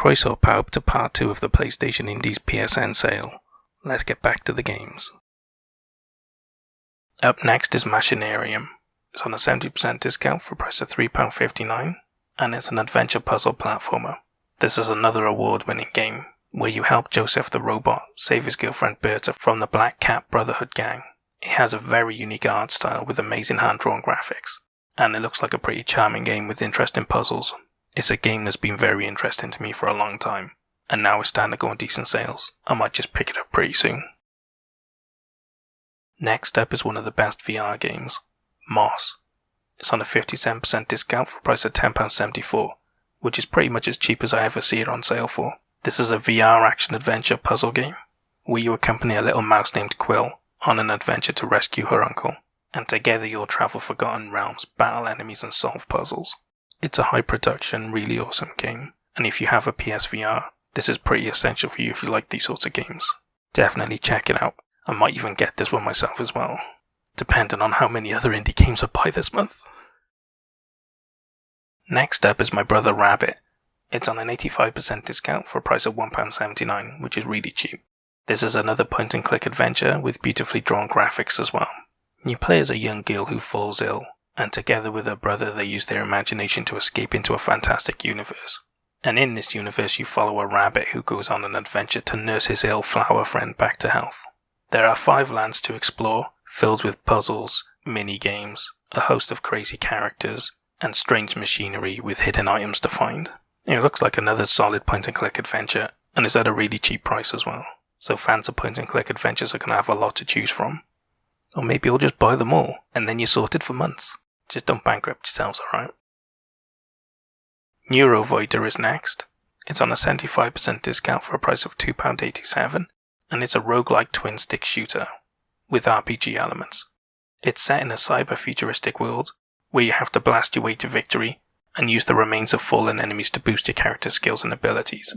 Croissant power up to part 2 of the PlayStation Indies PSN sale. Let's get back to the games. Up next is Machinarium. It's on a 70% discount for a price of £3.59, and it's an adventure puzzle platformer. This is another award-winning game, where you help Joseph the robot save his girlfriend Berta from the Black Cat Brotherhood gang. It has a very unique art style with amazing hand-drawn graphics, and it looks like a pretty charming game with interesting puzzles. It's a game that's been very interesting to me for a long time, and now it's starting to go on decent sales. I might just pick it up pretty soon. Next up is one of the best VR games, Moss. It's on a 57% discount for a price of £10.74, which is pretty much as cheap as I ever see it on sale for. This is a VR action-adventure puzzle game, where you accompany a little mouse named Quill on an adventure to rescue her uncle, and together you'll travel forgotten realms, battle enemies and solve puzzles. It's a high-production, really awesome game, and if you have a PSVR, this is pretty essential for you if you like these sorts of games. Definitely check it out. I might even get this one myself as well, depending on how many other indie games I buy this month. Next up is My Brother Rabbit. It's on an 85% discount for a price of £1.79, which is really cheap. This is another point-and-click adventure with beautifully drawn graphics as well. You play as a young girl who falls ill, and together with her brother they use their imagination to escape into a fantastic universe. And in this universe you follow a rabbit who goes on an adventure to nurse his ill flower friend back to health. There are 5 lands to explore, filled with puzzles, mini-games, a host of crazy characters, and strange machinery with hidden items to find. It looks like another solid point-and-click adventure, and is at a really cheap price as well. So fans of point-and-click adventures are going to have a lot to choose from. Or maybe you'll just buy them all, and then you're sorted for months. Just don't bankrupt yourselves, alright? Neurovoider is next. It's on a 75% discount for a price of £2.87, and it's a roguelike twin-stick shooter, with RPG elements. It's set in a cyber-futuristic world, where you have to blast your way to victory, and use the remains of fallen enemies to boost your character's skills and abilities.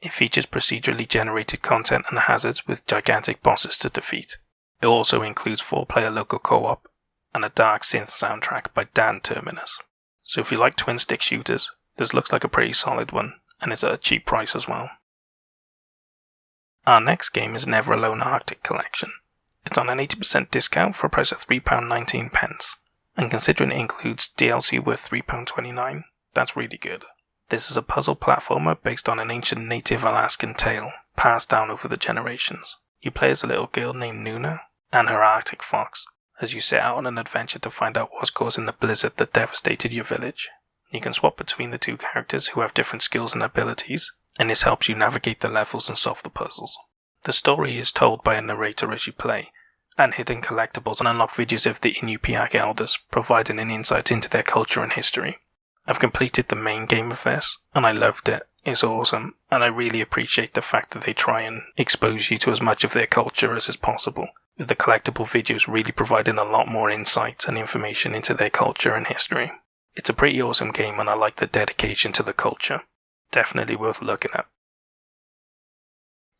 It features procedurally generated content and hazards with gigantic bosses to defeat. It also includes 4-player local co-op, and a dark synth soundtrack by Dan Terminus. So if you like twin-stick shooters, this looks like a pretty solid one, and it's at a cheap price as well. Our next game is Never Alone Arctic Collection. It's on an 80% discount for a price of £3.19, and considering it includes DLC worth £3.29, that's really good. This is a puzzle platformer based on an ancient native Alaskan tale, passed down over the generations. You play as a little girl named Nuna, and her Arctic fox, as you set out on an adventure to find out what's causing the blizzard that devastated your village. You can swap between the 2 characters who have different skills and abilities, and this helps you navigate the levels and solve the puzzles. The story is told by a narrator as you play, and hidden collectibles and unlock videos of the Inupiaq elders, providing an insight into their culture and history. I've completed the main game of this, and I loved it. It's awesome, and I really appreciate the fact that they try and expose you to as much of their culture as is possible, with the collectible videos really providing a lot more insight and information into their culture and history. It's a pretty awesome game, and I like the dedication to the culture. Definitely worth looking at.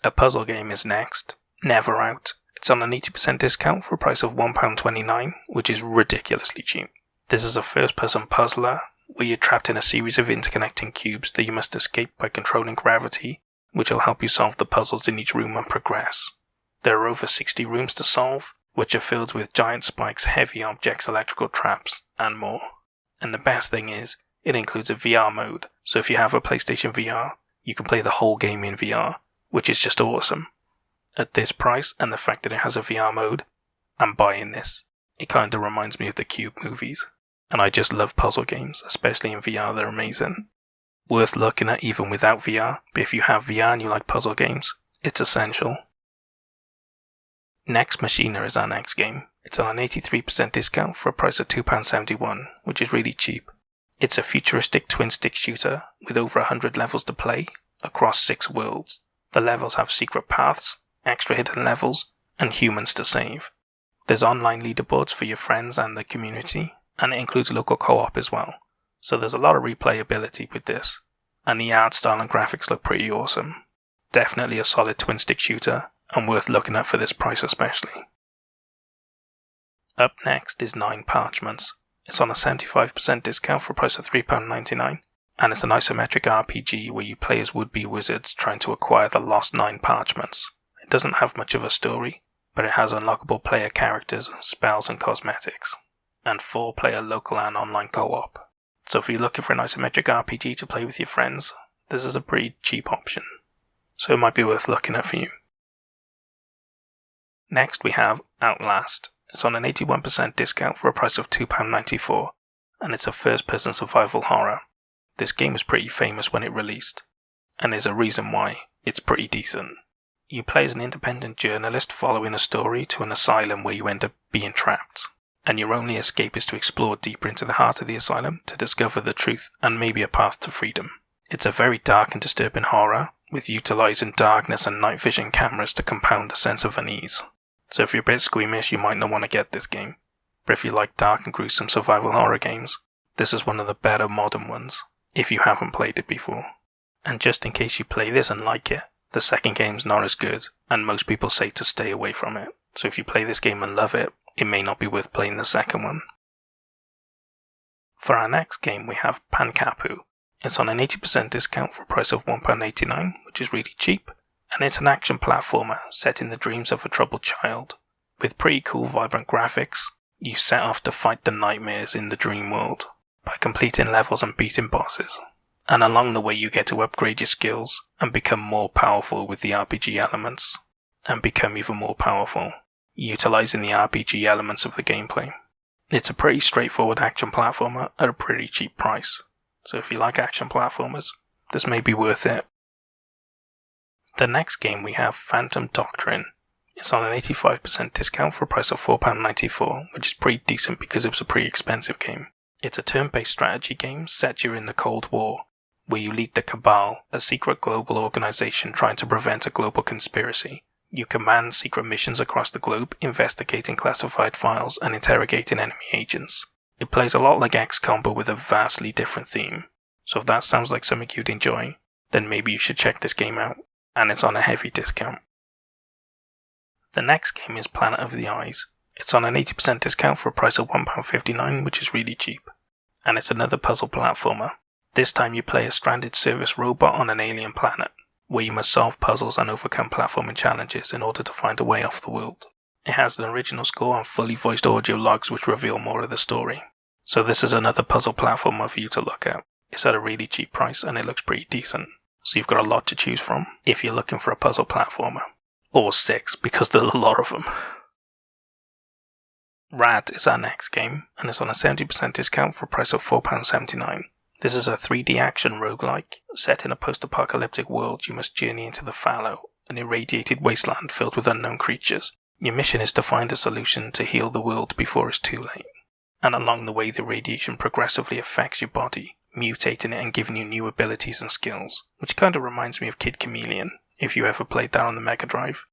A puzzle game is next. Never Out. It's on an 80% discount for a price of £1.29, which is ridiculously cheap. This is a first-person puzzler, where you're trapped in a series of interconnecting cubes that you must escape by controlling gravity, which will help you solve the puzzles in each room and progress. There are over 60 rooms to solve, which are filled with giant spikes, heavy objects, electrical traps, and more. And the best thing is, it includes a VR mode, so if you have a PlayStation VR, you can play the whole game in VR, which is just awesome. At this price, and the fact that it has a VR mode, I'm buying this. It kinda reminds me of the Cube movies, and I just love puzzle games, especially in VR, they're amazing. Worth looking at even without VR, but if you have VR and you like puzzle games, it's essential. Nex Machina is our next game. It's on an 83% discount for a price of £2.71, which is really cheap. It's a futuristic twin-stick shooter with over 100 levels to play, across 6 worlds. The levels have secret paths, extra hidden levels, and humans to save. There's online leaderboards for your friends and the community, and it includes local co-op as well. So there's a lot of replayability with this, and the art style and graphics look pretty awesome. Definitely a solid twin-stick shooter, and worth looking at for this price especially. Up next is 9 Parchments. It's on a 75% discount for a price of £3.99, and it's an isometric RPG where you play as would-be wizards trying to acquire the lost 9 Parchments. It doesn't have much of a story, but it has unlockable player characters, spells and cosmetics, and 4-player local and online co-op. So if you're looking for an isometric RPG to play with your friends, this is a pretty cheap option, so it might be worth looking at for you. Next we have Outlast. It's on an 81% discount for a price of £2.94, and it's a first-person survival horror. This game was pretty famous when it released, and there's a reason why it's pretty decent. You play as an independent journalist following a story to an asylum where you end up being trapped, and your only escape is to explore deeper into the heart of the asylum to discover the truth and maybe a path to freedom. It's a very dark and disturbing horror, with utilising darkness and night vision cameras to compound the sense of unease. So if you're a bit squeamish, you might not want to get this game, but if you like dark and gruesome survival horror games, this is one of the better modern ones, if you haven't played it before. And just in case you play this and like it, the second game's not as good, and most people say to stay away from it. So if you play this game and love it, it may not be worth playing the second one. For our next game we have Pankapu. It's on an 80% discount for a price of £1.89, which is really cheap, and it's an action platformer set in the dreams of a troubled child. With pretty cool vibrant graphics, you set off to fight the nightmares in the dream world by completing levels and beating bosses. And along the way you get to upgrade your skills and become more powerful with the RPG elements, and become even more powerful, utilising the RPG elements of the gameplay. It's a pretty straightforward action platformer at a pretty cheap price, so if you like action platformers, this may be worth it. The next game we have Phantom Doctrine. It's on an 85% discount for a price of £4.94, which is pretty decent because it was a pretty expensive game. It's a turn-based strategy game set during the Cold War, where you lead the Cabal, a secret global organization trying to prevent a global conspiracy. You command secret missions across the globe, investigating classified files and interrogating enemy agents. It plays a lot like XCOM but with a vastly different theme, so if that sounds like something you'd enjoy, then maybe you should check this game out, and it's on a heavy discount. The next game is Planet of the Eyes. It's on an 80% discount for a price of £1.59, which is really cheap, and it's another puzzle platformer. This time you play a stranded service robot on an alien planet, where you must solve puzzles and overcome platforming challenges in order to find a way off the world. It has an original score and fully voiced audio logs which reveal more of the story. So this is another puzzle platformer for you to look at. It's at a really cheap price and it looks pretty decent, so you've got a lot to choose from if you're looking for a puzzle platformer. Or 6, because there's a lot of them. Rad is our next game, and it's on a 70% discount for a price of £4.79. This is a 3D action roguelike. Set in a post-apocalyptic world, you must journey into the Fallow, an irradiated wasteland filled with unknown creatures. Your mission is to find a solution to heal the world before it's too late. And along the way, the radiation progressively affects your body, mutating it and giving you new abilities and skills, which kind of reminds me of Kid Chameleon, if you ever played that on the Mega Drive.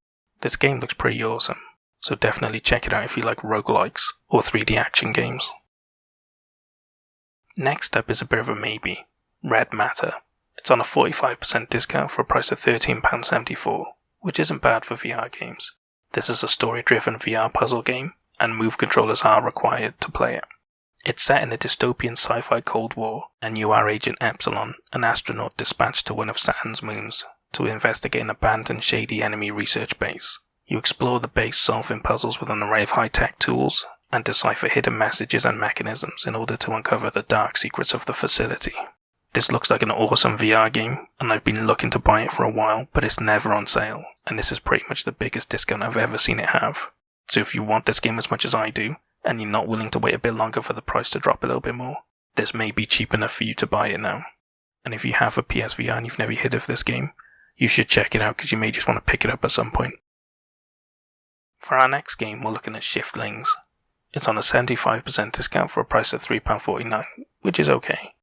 This game looks pretty awesome, so definitely check it out if you like roguelikes or 3D action games. Next up is a bit of a maybe, Red Matter. It's on a 45% discount for a price of £13.74, which isn't bad for VR games. This is a story-driven VR puzzle game, and move controllers are required to play it. It's set in the dystopian sci-fi Cold War, and you are Agent Epsilon, an astronaut dispatched to one of Saturn's moons to investigate an abandoned shady enemy research base. You explore the base solving puzzles with an array of high-tech tools, and decipher hidden messages and mechanisms in order to uncover the dark secrets of the facility. This looks like an awesome VR game, and I've been looking to buy it for a while, but it's never on sale, and this is pretty much the biggest discount I've ever seen it have. So if you want this game as much as I do, and you're not willing to wait a bit longer for the price to drop a little bit more, this may be cheap enough for you to buy it now. And if you have a PSVR and you've never heard of this game, you should check it out because you may just want to pick it up at some point. For our next game, we're looking at Shiftlings. It's on a 75% discount for a price of £3.49, which is okay.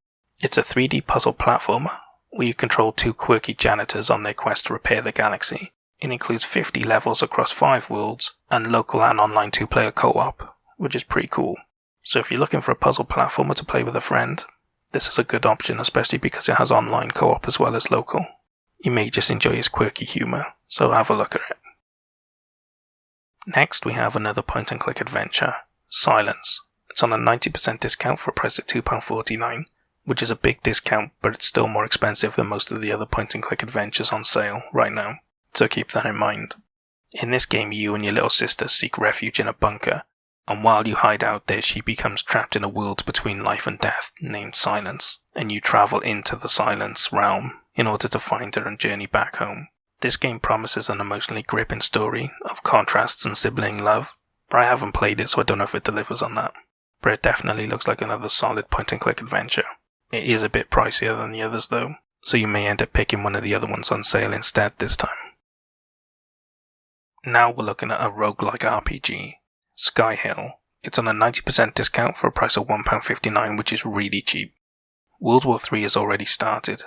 It's a 3D puzzle platformer, where you control 2 quirky janitors on their quest to repair the galaxy. It includes 50 levels across 5 worlds, and local and online 2-player co-op, which is pretty cool. So if you're looking for a puzzle platformer to play with a friend, this is a good option, especially because it has online co-op as well as local. You may just enjoy its quirky humour, so have a look at it. Next we have another point-and-click adventure, Silence. It's on a 90% discount for a price of £2.49, which is a big discount, but it's still more expensive than most of the other point-and-click adventures on sale right now, so keep that in mind. In this game, you and your little sister seek refuge in a bunker, and while you hide out there, she becomes trapped in a world between life and death named Silence, and you travel into the Silence realm in order to find her and journey back home. This game promises an emotionally gripping story of contrasts and sibling love, but I haven't played it, so I don't know if it delivers on that. But it definitely looks like another solid point-and-click adventure. It is a bit pricier than the others though, so you may end up picking one of the other ones on sale instead this time. Now we're looking at a roguelike RPG, Skyhill. It's on a 90% discount for a price of £1.59, which is really cheap. World War III has already started,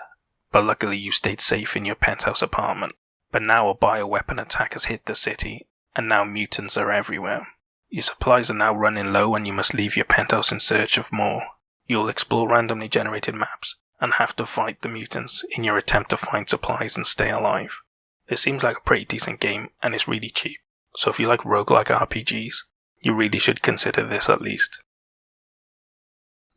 but luckily you stayed safe in your penthouse apartment. But now a bioweapon attack has hit the city, and now mutants are everywhere. Your supplies are now running low and you must leave your penthouse in search of more. You'll explore randomly generated maps, and have to fight the mutants in your attempt to find supplies and stay alive. It seems like a pretty decent game, and it's really cheap, so if you like roguelike RPGs, you really should consider this at least.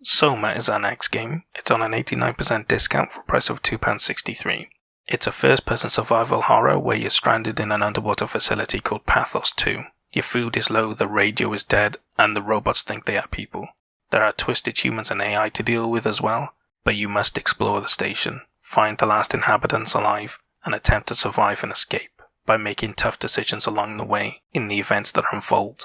Soma is our next game. It's on an 89% discount for a price of £2.63. It's a first-person survival horror where you're stranded in an underwater facility called Pathos 2. Your food is low, the radio is dead, and the robots think they are people. There are twisted humans and AI to deal with as well, but you must explore the station, find the last inhabitants alive, and attempt to survive and escape by making tough decisions along the way in the events that unfold.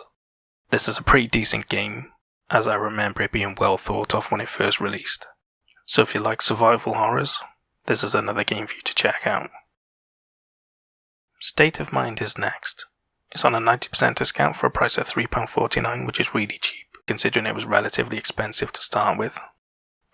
This is a pretty decent game, as I remember it being well thought of when it first released. So if you like survival horrors, this is another game for you to check out. State of Mind is next. It's on a 90% discount for a price of £3.49, which is really cheap, considering it was relatively expensive to start with.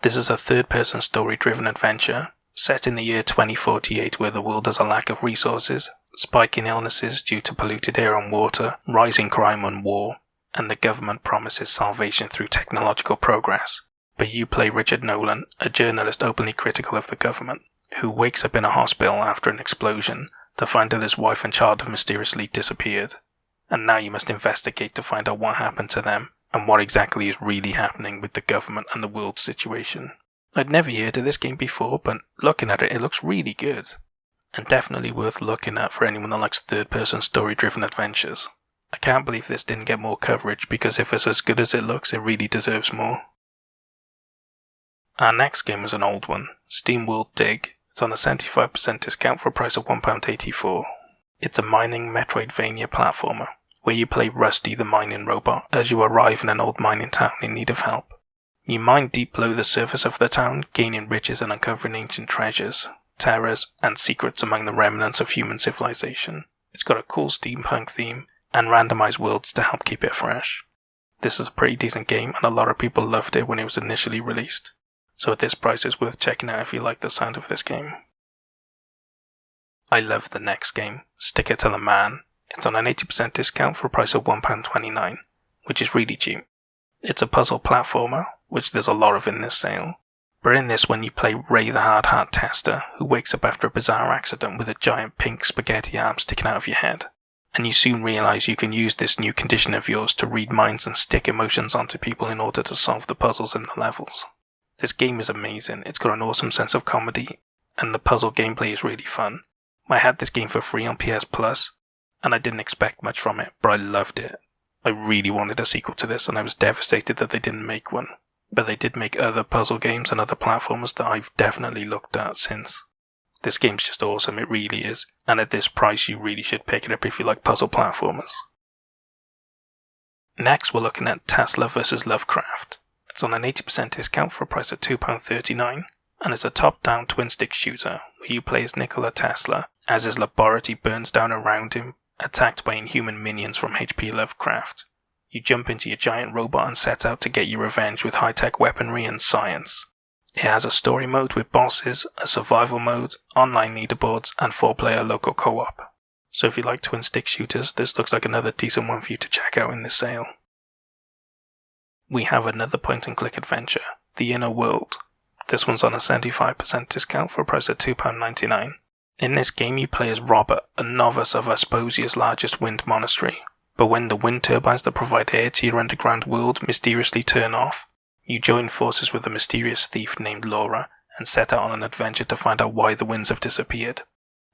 This is a third-person story-driven adventure, set in the year 2048 where the world has a lack of resources, spiking illnesses due to polluted air and water, rising crime and war, and the government promises salvation through technological progress. But you play Richard Nolan, a journalist openly critical of the government, who wakes up in a hospital after an explosion to find that his wife and child have mysteriously disappeared. And now you must investigate to find out what happened to them, and what exactly is really happening with the government and the world situation. I'd never heard of this game before, but looking at it, it looks really good. And definitely worth looking at for anyone that likes third-person story-driven adventures. I can't believe this didn't get more coverage, because if it's as good as it looks, it really deserves more. Our next game is an old one, SteamWorld Dig. It's on a 75% discount for a price of £1.84. It's a mining Metroidvania platformer, where you play Rusty the mining robot as you arrive in an old mining town in need of help. You mine deep below the surface of the town, gaining riches and uncovering ancient treasures, terrors, and secrets among the remnants of human civilization. It's got a cool steampunk theme, and randomized worlds to help keep it fresh. This is a pretty decent game, and a lot of people loved it when it was initially released, so at this price it's worth checking out if you like the sound of this game. I love the next game, Stick It to the Man. It's on an 80% discount for a price of £1.29, which is really cheap. It's a puzzle platformer, which there's a lot of in this sale, but in this one you play Ray the Hard Hat Tester, who wakes up after a bizarre accident with a giant pink spaghetti arm sticking out of your head. And you soon realise you can use this new condition of yours to read minds and stick emotions onto people in order to solve the puzzles in the levels. This game is amazing, it's got an awesome sense of comedy, and the puzzle gameplay is really fun. I had this game for free on PS Plus, and I didn't expect much from it, but I loved it. I really wanted a sequel to this, and I was devastated that they didn't make one. But they did make other puzzle games and other platformers that I've definitely looked at since. This game's just awesome, it really is, and at this price you really should pick it up if you like puzzle platformers. Next we're looking at Tesla vs Lovecraft. It's on an 80% discount for a price of £2.39, and it's a top-down twin-stick shooter where you play as Nikola Tesla as his laboratory burns down around him, attacked by inhuman minions from H.P. Lovecraft. You jump into your giant robot and set out to get your revenge with high-tech weaponry and science. It has a story mode with bosses, a survival mode, online leaderboards, and 4-player local co-op. So if you like twin-stick shooters, this looks like another decent one for you to check out in this sale. We have another point-and-click adventure, The Inner World. This one's on a 75% discount for a price of £2.99. In this game you play as Robert, a novice of Asposia's largest wind monastery. But when the wind turbines that provide air to your underground world mysteriously turn off, You join forces with a mysterious thief named Laura and set out on an adventure to find out why the winds have disappeared.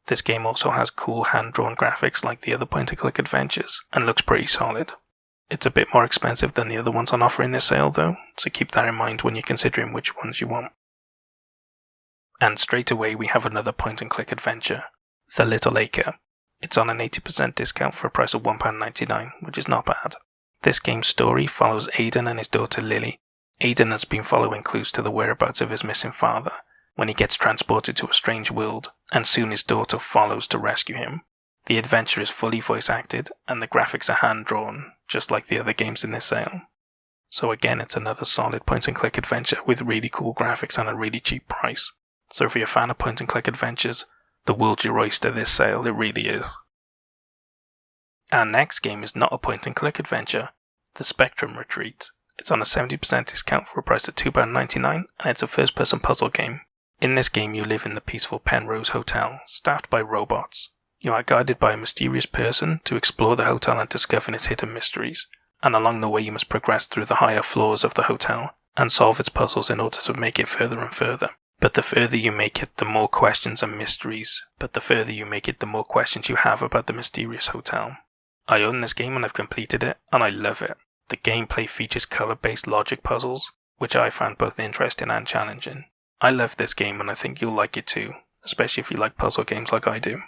This game also has cool hand-drawn graphics like the other point-and-click adventures, and looks pretty solid. It's a bit more expensive than the other ones on offer in this sale though, so keep that in mind when you're considering which ones you want. And straight away we have another point-and-click adventure, The Little Acre. It's on an 80% discount for a price of £1.99, which is not bad. This game's story follows Aidan and his daughter Lily. Aidan has been following clues to the whereabouts of his missing father, when he gets transported to a strange world, and soon his daughter follows to rescue him. The adventure is fully voice acted, and the graphics are hand-drawn, just like the other games in this sale. So again, it's another solid point-and-click adventure with really cool graphics and a really cheap price. So if you're a fan of point-and-click adventures, the world's your oyster this sale, it really is. Our next game is not a point-and-click adventure, The Spectrum Retreat. It's on a 70% discount for a price of £2.99, and it's a first-person puzzle game. In this game you live in the peaceful Penrose Hotel, staffed by robots. You are guided by a mysterious person to explore the hotel and discover its hidden mysteries, and along the way you must progress through the higher floors of the hotel and solve its puzzles in order to make it further and further. But the further you make it, the more questions and mysteries. The more questions you have about the mysterious hotel. I own this game and I've completed it, and I love it. The gameplay features color-based logic puzzles, which I found both interesting and challenging. I love this game and I think you'll like it too, especially if you like puzzle games like I do.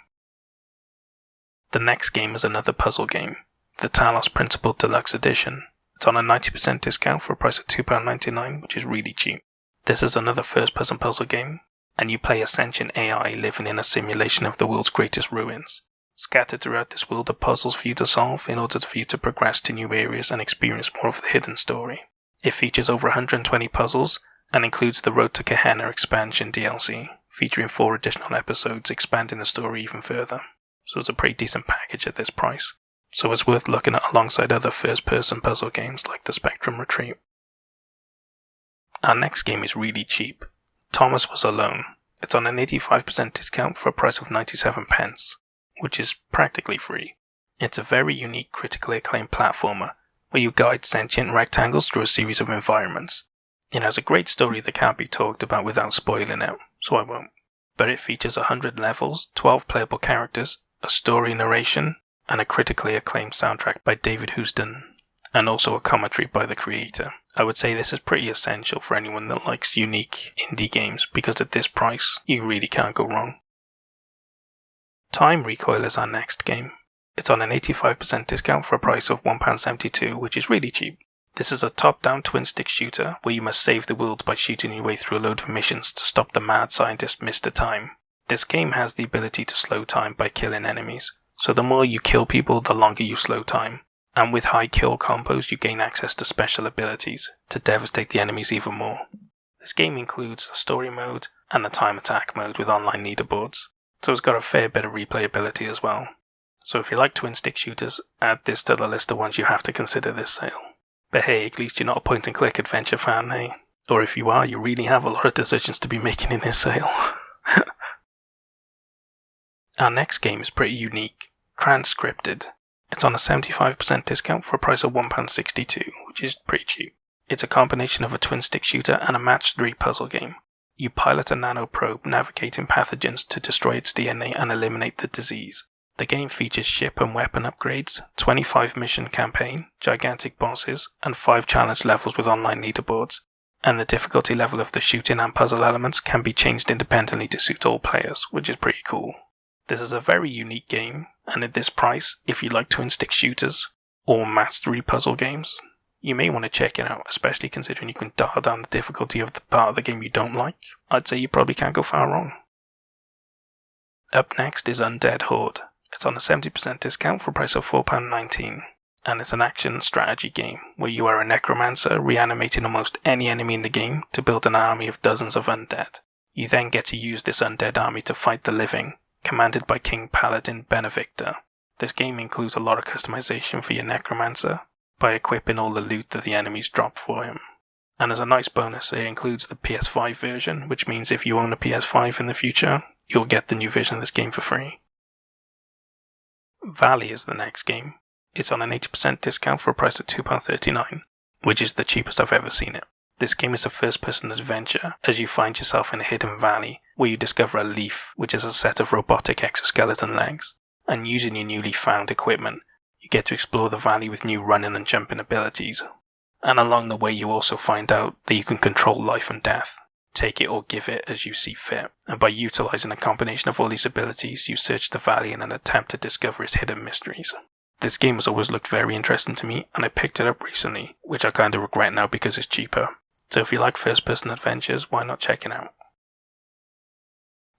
The next game is another puzzle game, the Talos Principle Deluxe Edition. It's on a 90% discount for a price of £2.99, which is really cheap. This is another first-person puzzle game, and you play a sentient AI living in a simulation of the world's greatest ruins. Scattered throughout this world are puzzles for you to solve in order for you to progress to new areas and experience more of the hidden story. It features over 120 puzzles, and includes the Road to Gehenna expansion DLC, featuring 4 additional episodes expanding the story even further. So it's a pretty decent package at this price. So it's worth looking at alongside other first-person puzzle games like The Spectrum Retreat. Our next game is really cheap. Thomas Was Alone. It's on an 85% discount for a price of 97p, which is practically free. It's a very unique, critically acclaimed platformer, where you guide sentient rectangles through a series of environments. It has a great story that can't be talked about without spoiling it, so I won't. But it features 100 levels, 12 playable characters, a story narration, and a critically acclaimed soundtrack by David Houston, and also a commentary by the creator. I would say this is pretty essential for anyone that likes unique indie games, because at this price, you really can't go wrong. Time Recoil is our next game. It's on an 85% discount for a price of £1.72, which is really cheap. This is a top-down twin-stick shooter where you must save the world by shooting your way through a load of missions to stop the mad scientist Mr. Time. This game has the ability to slow time by killing enemies, so the more you kill people, the longer you slow time. And with high kill combos, you gain access to special abilities to devastate the enemies even more. This game includes a story mode and a time attack mode with online leaderboards, so it's got a fair bit of replayability as well. So if you like twin-stick shooters, add this to the list of ones you have to consider this sale. But hey, at least you're not a point-and-click adventure fan, hey? Or if you are, you really have a lot of decisions to be making in this sale. Our next game is pretty unique, Transcripted. It's on a 75% discount for a price of £1.62, which is pretty cheap. It's a combination of a twin-stick shooter and a match-3 puzzle game. You pilot a nanoprobe navigating pathogens to destroy its DNA and eliminate the disease. The game features ship and weapon upgrades, 25 mission campaign, gigantic bosses, and 5 challenge levels with online leaderboards, and the difficulty level of the shooting and puzzle elements can be changed independently to suit all players, which is pretty cool. This is a very unique game, and at this price, if you like twin-stick shooters or match-3 puzzle games, you may want to check it out, especially considering you can dial down the difficulty of the part of the game you don't like. I'd say you probably can't go far wrong. Up next is Undead Horde. It's on a 70% discount for a price of £4.19, and it's an action strategy game where you are a necromancer reanimating almost any enemy in the game to build an army of dozens of undead. You then get to use this undead army to fight the living, commanded by King Paladin Xeodiifter. This game includes a lot of customization for your necromancer by equipping all the loot that the enemies drop for him. And as a nice bonus, it includes the PS5 version, which means if you own a PS5 in the future, you'll get the new version of this game for free. Valley is the next game. It's on an 80% discount for a price of £2.39, which is the cheapest I've ever seen it. This game is a first-person adventure as you find yourself in a hidden valley where you discover a leaf, which is a set of robotic exoskeleton legs, and using your newly found equipment, you get to explore the valley with new running and jumping abilities. And along the way you also find out that you can control life and death, take it or give it as you see fit, and by utilising a combination of all these abilities you search the valley in an attempt to discover its hidden mysteries. This game has always looked very interesting to me, and I picked it up recently, which I kinda regret now because it's cheaper. So if you like first-person adventures, why not check it out?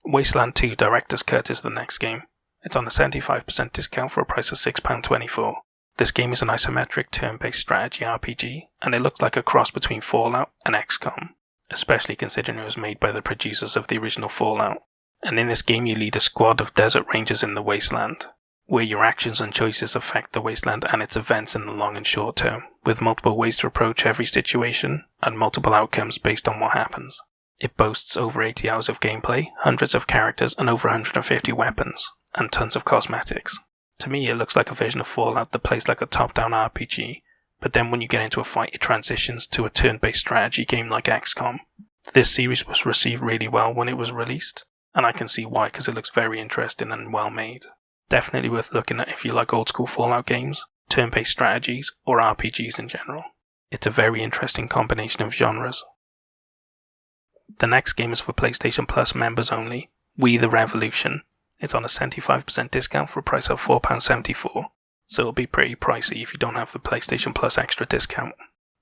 Wasteland 2 Director's Cut is the next game. It's on a 75% discount for a price of £6.24. This game is an isometric turn-based strategy RPG, and it looks like a cross between Fallout and XCOM, especially considering it was made by the producers of the original Fallout. And in this game you lead a squad of desert rangers in the Wasteland, where your actions and choices affect the Wasteland and its events in the long and short term, with multiple ways to approach every situation, and multiple outcomes based on what happens. It boasts over 80 hours of gameplay, hundreds of characters, and over 150 weapons, and tons of cosmetics. To me it looks like a version of Fallout that plays like a top-down RPG, but then when you get into a fight it transitions to a turn-based strategy game like XCOM. This series was received really well when it was released, and I can see why because it looks very interesting and well made. Definitely worth looking at if you like old school Fallout games, turn-based strategies, or RPGs in general. It's a very interesting combination of genres. The next game is for PlayStation Plus members only, We the Revolution. It's on a 75% discount for a price of £4.74, so it'll be pretty pricey if you don't have the PlayStation Plus extra discount.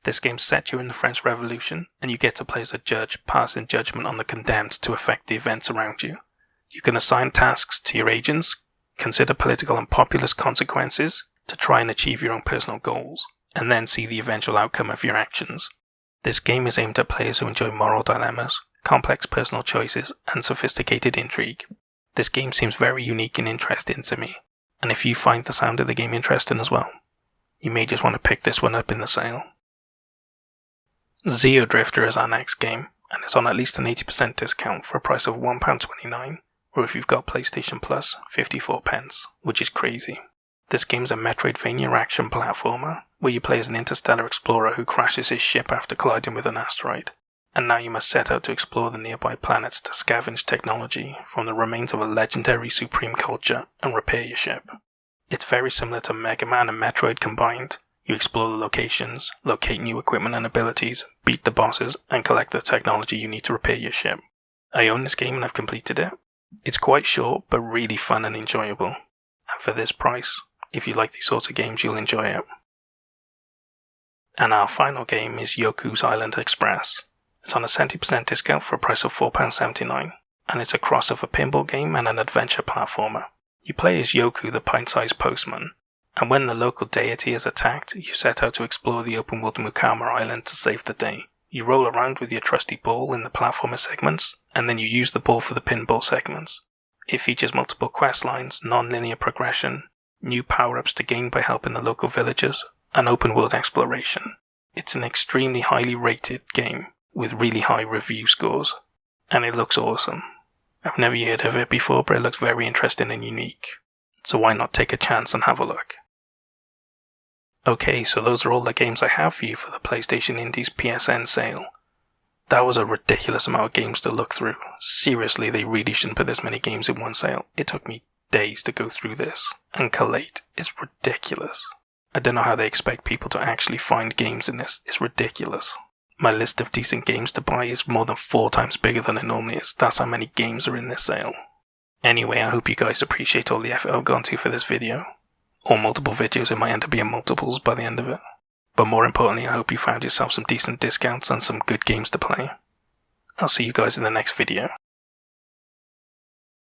This game sets you in the French Revolution, and you get to play as a judge passing judgment on the condemned to affect the events around you. You can assign tasks to your agents, consider political and populist consequences to try and achieve your own personal goals, and then see the eventual outcome of your actions. This game is aimed at players who enjoy moral dilemmas, complex personal choices, and sophisticated intrigue. This game seems very unique and interesting to me, and if you find the sound of the game interesting as well, you may just want to pick this one up in the sale. Xeodiifter is our next game, and it's on at least an 80% discount for a price of £1.29, or if you've got PlayStation Plus, 54p, which is crazy. This game is a Metroidvania action platformer, where you play as an interstellar explorer who crashes his ship after colliding with an asteroid, and now you must set out to explore the nearby planets to scavenge technology from the remains of a legendary supreme culture and repair your ship. It's very similar to Mega Man and Metroid combined. You explore the locations, locate new equipment and abilities, beat the bosses, and collect the technology you need to repair your ship. I own this game and I've completed it. It's quite short, but really fun and enjoyable. And for this price, if you like these sorts of games, you'll enjoy it. And our final game is Yoku's Island Express. It's on a 70% discount for a price of £4.79, and it's a cross of a pinball game and an adventure platformer. You play as Yoku, the pint-sized postman, and when the local deity is attacked, you set out to explore the open-world Mukama Island to save the day. You roll around with your trusty ball in the platformer segments, and then you use the ball for the pinball segments. It features multiple quest lines, non-linear progression, new power-ups to gain by helping the local villagers, and open-world exploration. It's an extremely highly rated game, with really high review scores, and it looks awesome. I've never heard of it before, but it looks very interesting and unique, so why not take a chance and have a look. Okay, so those are all the games I have for you for the PlayStation Indies PSN sale. That was a ridiculous amount of games to look through. Seriously, they really shouldn't put this many games in one sale. It took me days to go through this and collate. It's ridiculous. I don't know how they expect people to actually find games in this. It's ridiculous. My list of decent games to buy is more than 4 times bigger than it normally is. That's how many games are in this sale. Anyway, I hope you guys appreciate all the effort I've gone to for this video. Or multiple videos, it might end up being multiples by the end of it. But more importantly, I hope you found yourself some decent discounts and some good games to play. I'll see you guys in the next video.